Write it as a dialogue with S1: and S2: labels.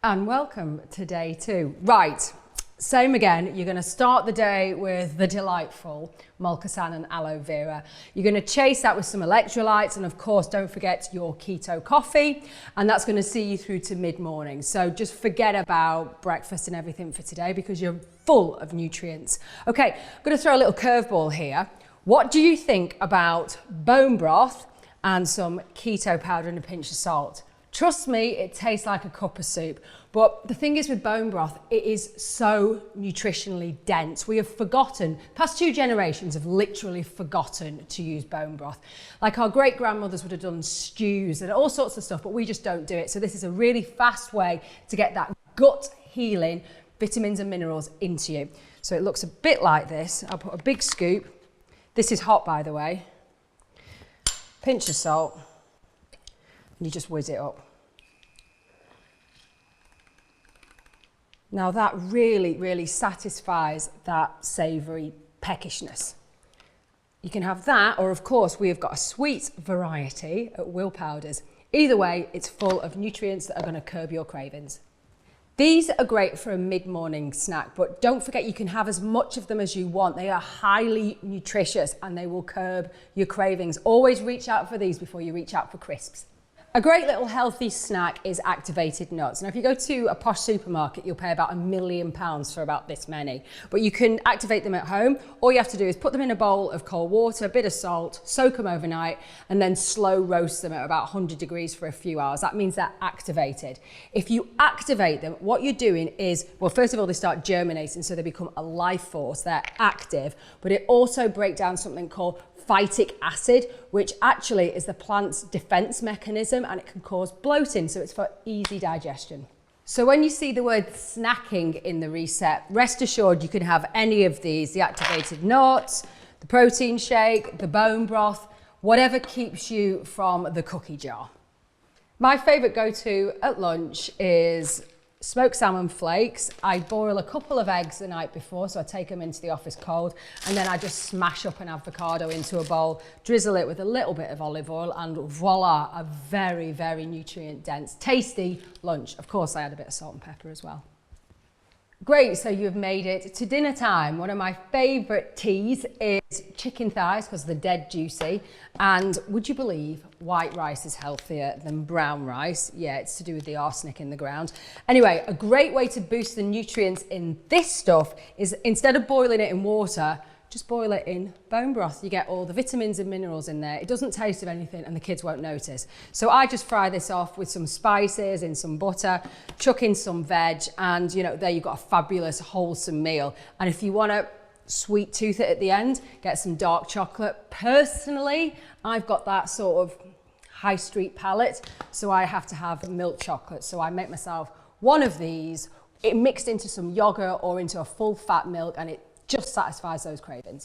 S1: And welcome to day 2. Right, same again. You're going to start the day with the delightful mulcasan and aloe vera. You're going to chase that with some electrolytes, and of course don't forget your keto coffee, and that's going to see you through to mid-morning. So just forget about breakfast and everything for today because you're full of nutrients. Okay, I'm going to throw a little curveball here. What do you think about bone broth and some keto powder and a pinch of salt? Trust me, it tastes like a cup of soup. But the thing is with bone broth, it is so nutritionally dense. We have forgotten, past 2 generations have literally forgotten to use bone broth. Like our great grandmothers would have done stews and all sorts of stuff, but we just don't do it. So this is a really fast way to get that gut healing vitamins and minerals into you. So it looks a bit like this. I'll put a big scoop. This is hot, by the way. Pinch of salt. And you just whiz it up. Now that really satisfies that savoury peckishness. You can have that, or of course we have got a sweet variety at WillPowders. Either way, it's full of nutrients that are going to curb your cravings. These are great for a mid-morning snack, but don't forget you can have as much of them as you want. They are highly nutritious and they will curb your cravings. Always reach out for these before you reach out for crisps. A great little healthy snack is activated nuts. Now, if you go to a posh supermarket, you'll pay about £1 million for about this many. But you can activate them at home. All you have to do is put them in a bowl of cold water, a bit of salt, soak them overnight, and then slow roast them at about 100 degrees for a few hours. That means they're activated. If you activate them, what you're doing is, well, first of all, they start germinating, so they become a life force. They're active, but it also breaks down something called phytic acid, which actually is the plant's defense mechanism, and it can cause bloating, so it's for easy digestion. So when you see the word snacking in the reset, rest assured you can have any of these, the activated nuts, the protein shake, the bone broth, whatever keeps you from the cookie jar. My favourite go-to at lunch is smoked salmon flakes. I boil a couple of eggs the night before, so I take them into the office cold, and then I just smash up an avocado into a bowl, drizzle it with a little bit of olive oil, and voila, a very nutrient dense, tasty lunch. Of course, I add a bit of salt and pepper as well. Great, so you've made it to dinner time. One of my favourite teas is chicken thighs because they're dead juicy. And would you believe white rice is healthier than brown rice? Yeah, it's to do with the arsenic in the ground. Anyway, a great way to boost the nutrients in this stuff is instead of boiling it in water, just boil it in bone broth. You get all the vitamins and minerals in there. It doesn't taste of anything and the kids won't notice. So I just fry this off with some spices in some butter, chuck in some veg, and you know, there you've got a fabulous wholesome meal. And if you want to sweet tooth it at the end, get some dark chocolate. Personally, I've got that sort of high street palate, so I have to have milk chocolate. So I make myself one of these, it mixed into some yogurt or into a full fat milk, and it just satisfies those cravings.